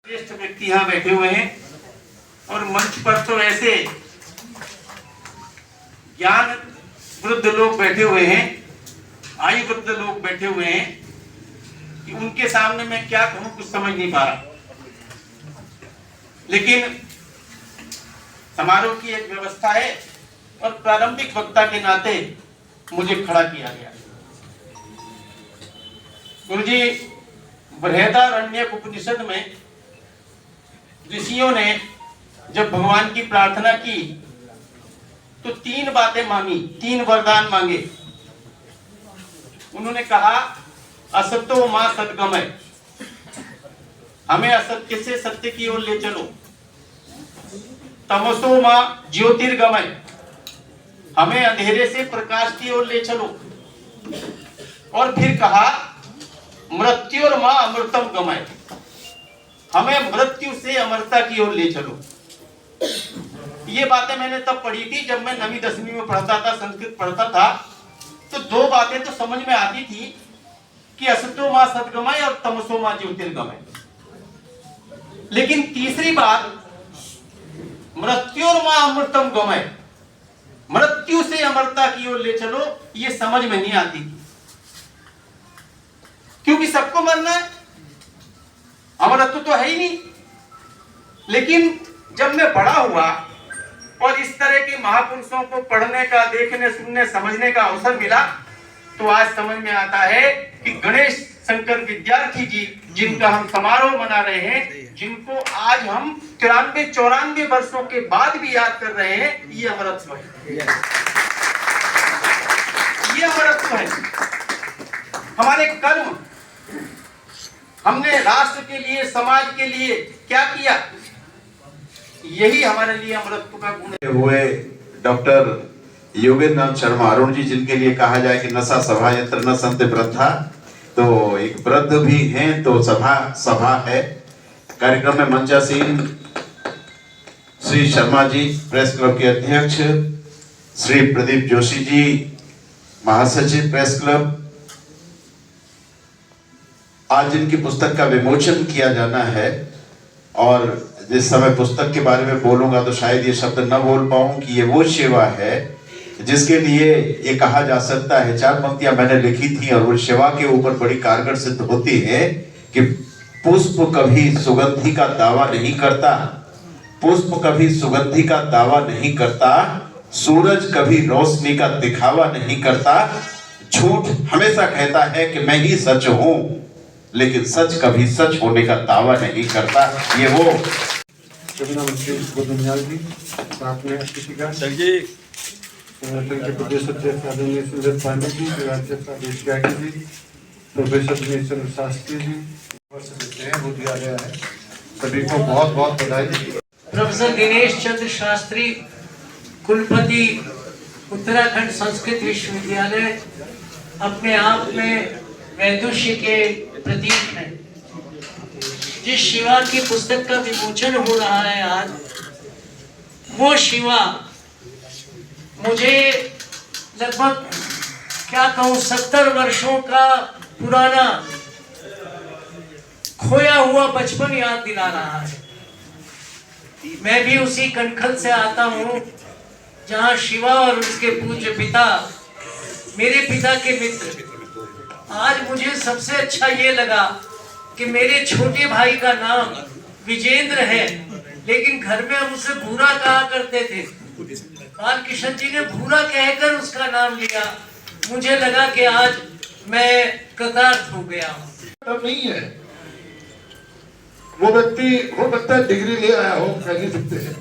श्रेष्ठ व्यक्ति यहाँ बैठे हुए हैं और मंच पर तो ऐसे ज्ञान वृद्ध लोग बैठे हुए हैं, आयु वृद्ध लोग बैठे हुए हैं कि उनके सामने मैं क्या कहूँ कुछ समझ नहीं पा रहा। लेकिन समारोह की एक व्यवस्था है और प्रारंभिक वक्ता के नाते मुझे खड़ा किया गया। गुरुजी, बृहदारण्यक उपनिषद में ऋषियों ने जब भगवान की प्रार्थना की तो तीन बातें मांगी, तीन वरदान मांगे। उन्होंने कहा असतो मां सद्गमय, हमें असत्य से सत्य की ओर ले चलो। तमसो मां ज्योतिर्गमय, हमें अंधेरे से प्रकाश की ओर ले चलो। और फिर कहा मृत्युर मां अमृतम गमय, हमें मृत्यु से अमरता की ओर ले चलो। ये बातें मैंने तब पढ़ी थी जब मैं 9वीं 10वीं में पढ़ता था, संस्कृत पढ़ता था। तो दो बातें तो समझ में आती थी कि असतो मां सद्गमय और तमसो मां ज्योतिर्गमय, लेकिन तीसरी बात मृत्युर मां अमृतम गमय, मृत्यु से अमरता की ओर ले चलो, ये समझ में नहीं आती थी। क्योंकि सबको मरना है, अमरत्व तो है ही नहीं। लेकिन जब मैं बड़ा हुआ और इस तरह के महापुरुषों को पढ़ने का, देखने, सुनने, समझने का अवसर मिला तो आज समझ में आता है कि गणेश शंकर विद्यार्थी जी, जिनका हम समारोह मना रहे हैं, जिनको आज हम 93-94 वर्षों के बाद भी याद कर रहे हैं, ये अमरत्व है। ये अमरत्व है। हमारे कर्म, हमने राष्ट्र के लिए, समाज के लिए क्या किया, यही हमारे लिए अमरत्व का गुण है। हुए डॉक्टर योगेंद्र नाथ शर्मा अरुण जी, जिनके लिए कहा जाए कि नशा सभा यंत्र न संत वृद्धा, तो एक वृद्ध भी हैं तो सभा है। कार्यक्रम में मंचासीन श्री शर्मा जी, प्रेस क्लब के अध्यक्ष, श्री प्रदीप जोशी जी, महासचिव प्रेस क्लब, आज जिनकी पुस्तक का विमोचन किया जाना है। और जिस समय पुस्तक के बारे में बोलूंगा तो शायद ये शब्द न बोल पाऊं कि ये वो सेवा है जिसके लिए ये कहा जा सकता है, 4 पंक्तियां मैंने लिखी थी और वो सेवा के ऊपर बड़ी कारगर सिद्ध होती है कि पुष्प कभी सुगंधि का दावा नहीं करता, पुष्प कभी सुगंधि का दावा नहीं करता, सूरज कभी रोशनी का दिखावा नहीं करता, झूठ हमेशा कहता है कि मैं ही सच हूं, लेकिन सच कभी सच होने का दावा नहीं करता। ये वो मंत्री गोविंदलाल जी, साथ में अतिथिका प्रदेश अध्यक्ष आदरणीय सुंदर पांडे जी, राज्यपाल आदेश त्यागी जी, प्रोफेसर दिनेश चंद्र शास्त्री जी, देते हैं वो दिया गया है। सभी को बहुत बहुत बधाई। प्रोफेसर दिनेश चंद्र शास्त्री, कुलपति उत्तराखंड संस्कृत विश्वविद्यालय, अपने आप में वैदुष्य के प्रतीक है। जिस शिवा की पुस्तक का विमोचन हो रहा है आज, वो शिवा मुझे लगभग क्या कहूँ 70 वर्षों का पुराना खोया हुआ बचपन याद दिला रहा है। मैं भी उसी कनखल से आता हूँ जहाँ शिवा और उसके पूज्य पिता मेरे पिता के मित्र। आज मुझे सबसे अच्छा ये लगा कि मेरे छोटे भाई का नाम विजेंद्र है, लेकिन घर में हम उसे भूरा कहा करते थे। बाल किशन जी ने भूरा कहकर उसका नाम लिया। मुझे लगा कि आज मैं कृतार्थ हो गया हूँ। नहीं है वो व्यक्ति, हो सकता है डिग्री ले आया हो, कह नहीं सकते हैं,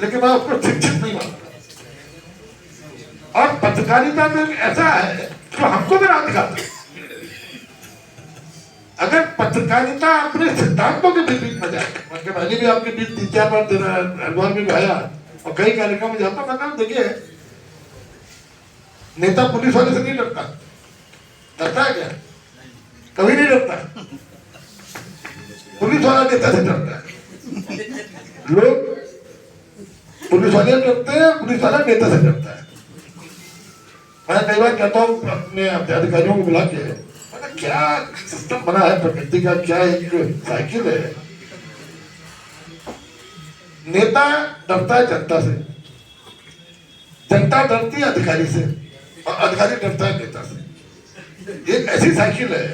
लेकिन मैं उसको शिक्षित नहीं मानता। और पत्रकारिता में ऐसा है जो हमको बना दिखाता है। अगर पत्रकारिता अपने सिद्धांतों के विपरीत में जाए, मैंने भी आपके बीच 3-4 बार हरिद्वार में आया और कई कार्यक्रम में जाता, मैं देखिए नेता पुलिस वाले से नहीं डरता, डरता है क्या? कभी नहीं डरता। पुलिस वाला नेता से डरता है। लोग पुलिस वाले डरते हैं, पुलिस वाला नेता से डरता है। मैं कई बार कहता हूँ अपने अधिकारियों को बुला के मतलब क्या सिस्टम बना है प्रकृति का, क्या एक साइकिल है। नेता डरता है जनता से, जनता डरती है अधिकारी से, और अधिकारी डरता है नेता से। एक ऐसी साइकिल है।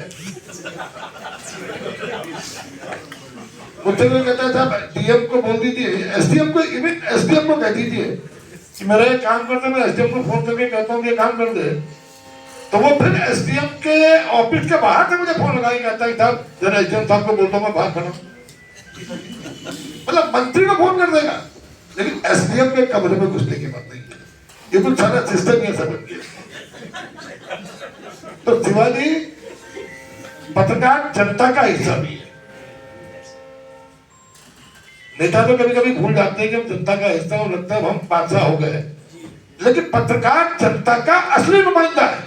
मुझसे कहता था डीएम को बोल दीजिए, एसडीएम को, इवन एसडीएम को कह दीजिए कि मेरा ये काम कर दे, मैं एसडीएम को फोन करके कहता हूँ ये काम कर दे, तो वो फिर एसडीएम के ऑफिस के बाहर से मुझे फोन लगाई, कहता है साहब जरा एसडीएम साहब को बोल दो मैं बाहर खड़ा। मतलब मंत्री को फोन कर देगा, लेकिन एसडीएम के कमरे में घुसने की बात नहीं है। ये तो सारा सिस्टम ये समझ के। तो शिवाजी पत्रकार जनता का हिस्सा भी है। नेता तो कभी कभी भूल जाते हैं कि हम जनता का हिस्सा हो, लगता है हम बादशाह हो गए, लेकिन पत्रकार जनता का असली नुमाइंदा है।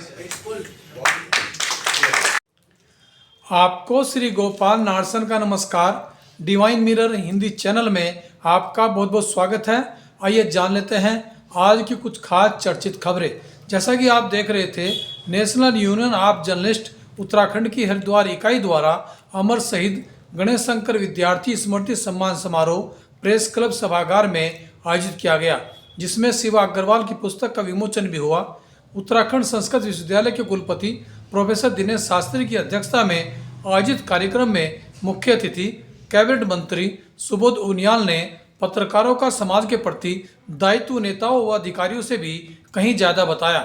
आपको श्री गोपाल नारसन का नमस्कार। डिवाइन मिरर हिंदी चैनल में आपका बहुत बहुत स्वागत है। आइए जान लेते हैं आज की कुछ खास चर्चित खबरें। जैसा कि आप देख रहे थे, national union of journalist Uttarakhand की हरिद्वार इकाई द्वारा अमर शहीद गणेश शंकर विद्यार्थी स्मृति सम्मान समारोह प्रेस क्लब सभागार में आयोजित किया गया, जिसमें शिवा अग्रवाल की पुस्तक का विमोचन भी हुआ। उत्तराखंड संस्कृत विश्वविद्यालय के कुलपति प्रोफेसर दिनेश शास्त्री की अध्यक्षता में आयोजित कार्यक्रम में मुख्य अतिथि कैबिनेट मंत्री सुबोध उनियाल ने पत्रकारों का समाज के प्रति दायित्व नेताओं व अधिकारियों से भी कहीं ज़्यादा बताया।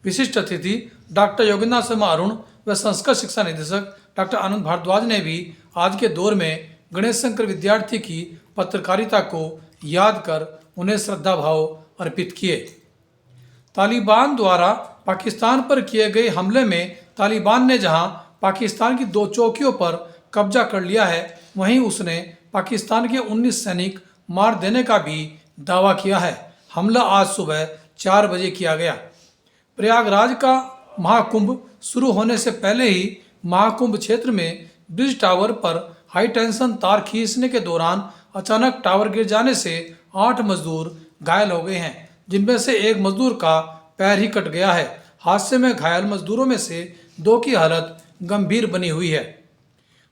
विशिष्ट अतिथि डॉक्टर योगेंद्र शर्मा अरुण व संस्कृत शिक्षा निदेशक डॉक्टर आनंद भारद्वाज ने भी आज के दौर में गणेश शंकर विद्यार्थी की पत्रकारिता को याद कर उन्हें श्रद्धा भाव अर्पित किए। तालिबान द्वारा पाकिस्तान पर किए गए हमले में तालिबान ने जहां पाकिस्तान की 2 चौकियों पर कब्जा कर लिया है, वहीं उसने पाकिस्तान के 19 सैनिक मार देने का भी दावा किया है। हमला आज सुबह 4 बजे किया गया। प्रयागराज का महाकुंभ शुरू होने से पहले ही महाकुंभ क्षेत्र में ब्रिज टावर पर हाई टेंशन तार खींचने के दौरान अचानक टावर गिर जाने से 8 मजदूर घायल हो गए हैं, जिनमें से एक मजदूर का पैर ही कट गया है। हादसे में घायल मजदूरों में से 2 की हालत गंभीर बनी हुई है।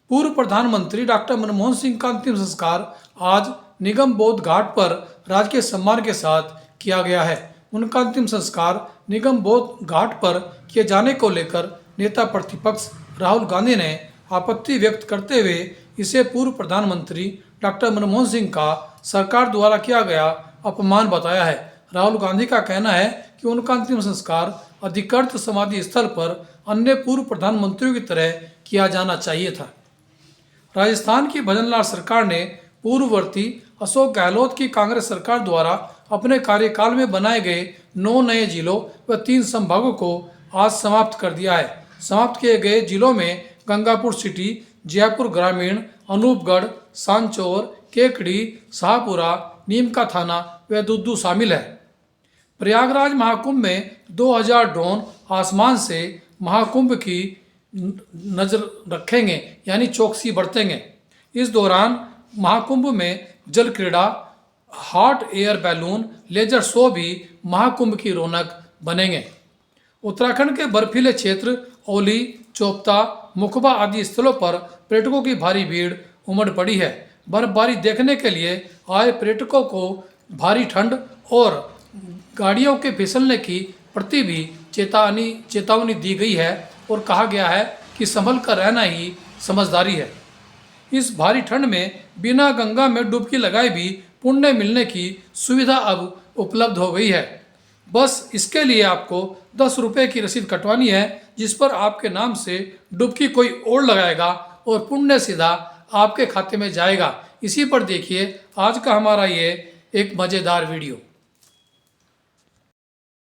पूर्व प्रधानमंत्री डॉक्टर मनमोहन सिंह का अंतिम संस्कार आज निगम बोध घाट पर राजकीय सम्मान के साथ किया गया है। उनका अंतिम संस्कार निगम बोध घाट पर किए जाने को लेकर नेता प्रतिपक्ष राहुल गांधी ने आपत्ति व्यक्त करते हुए इसे पूर्व प्रधानमंत्री डॉक्टर मनमोहन सिंह का सरकार द्वारा किया गया अपमान बताया है। राहुल गांधी का कहना है कि उनका अंतिम संस्कार अधिकृत समाधि स्थल पर अन्य पूर्व प्रधानमंत्रियों की तरह किया जाना चाहिए था। राजस्थान की भजनलाल सरकार ने पूर्ववर्ती अशोक गहलोत की कांग्रेस सरकार द्वारा अपने कार्यकाल में बनाए गए 9 नए जिलों व 3 संभागों को आज समाप्त कर दिया है। समाप्त किए गए जिलों में गंगापुर सिटी, जयपुर ग्रामीण, अनूपगढ़, सांचौर, केकड़ी, शाहपुरा, नीमका थाना व दुद्दू शामिल है। प्रयागराज महाकुंभ में 2000 ड्रोन आसमान से महाकुंभ की नजर रखेंगे, यानी चौकसी बरतेंगे। इस दौरान महाकुंभ में जल क्रीड़ा, hot air balloon, laser show भी महाकुंभ की रौनक बनेंगे। उत्तराखंड के बर्फीले क्षेत्र ओली, चोपता, मुखबा आदि स्थलों पर पर्यटकों की भारी भीड़ उमड़ पड़ी है। बर्फबारी देखने के लिए आए पर्यटकों को भारी ठंड और गाड़ियों के फिसलने की प्रति भी चेतावनी दी गई है और कहा गया है कि संभल कर रहना ही समझदारी है। इस भारी ठंड में बिना गंगा में डुबकी लगाए भी पुण्य मिलने की सुविधा अब उपलब्ध हो गई है। बस इसके लिए आपको 10 रुपये की रसीद कटवानी है, जिस पर आपके नाम से डुबकी कोई और लगाएगा और पुण्य सीधा आपके खाते में जाएगा। इसी पर देखिए आज का हमारा ये एक मज़ेदार वीडियो।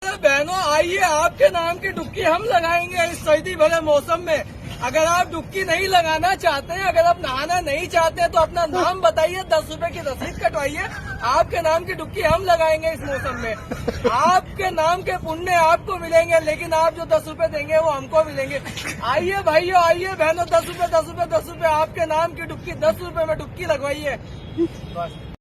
बहनों आइए, आपके नाम की डुबकी हम लगाएंगे इस सर्दी भरे मौसम में। अगर आप डुबकी नहीं लगाना चाहते हैं, अगर आप नहाना नहीं चाहते हैं, तो अपना नाम बताइए, 10 रुपए की रसीद कटवाइए। आपके नाम की डुबकी हम लगाएंगे इस मौसम में। आपके नाम के पुण्य आपको मिलेंगे, लेकिन आप जो 10 रुपए देंगे वो हमको मिलेंगे। आइए भाइयों, आइए बहनों, 10 रुपए 10 रुपए 10 रुपए, आपके नाम की डुबकी 10 रुपए में डुबकी लगवाइए। बस।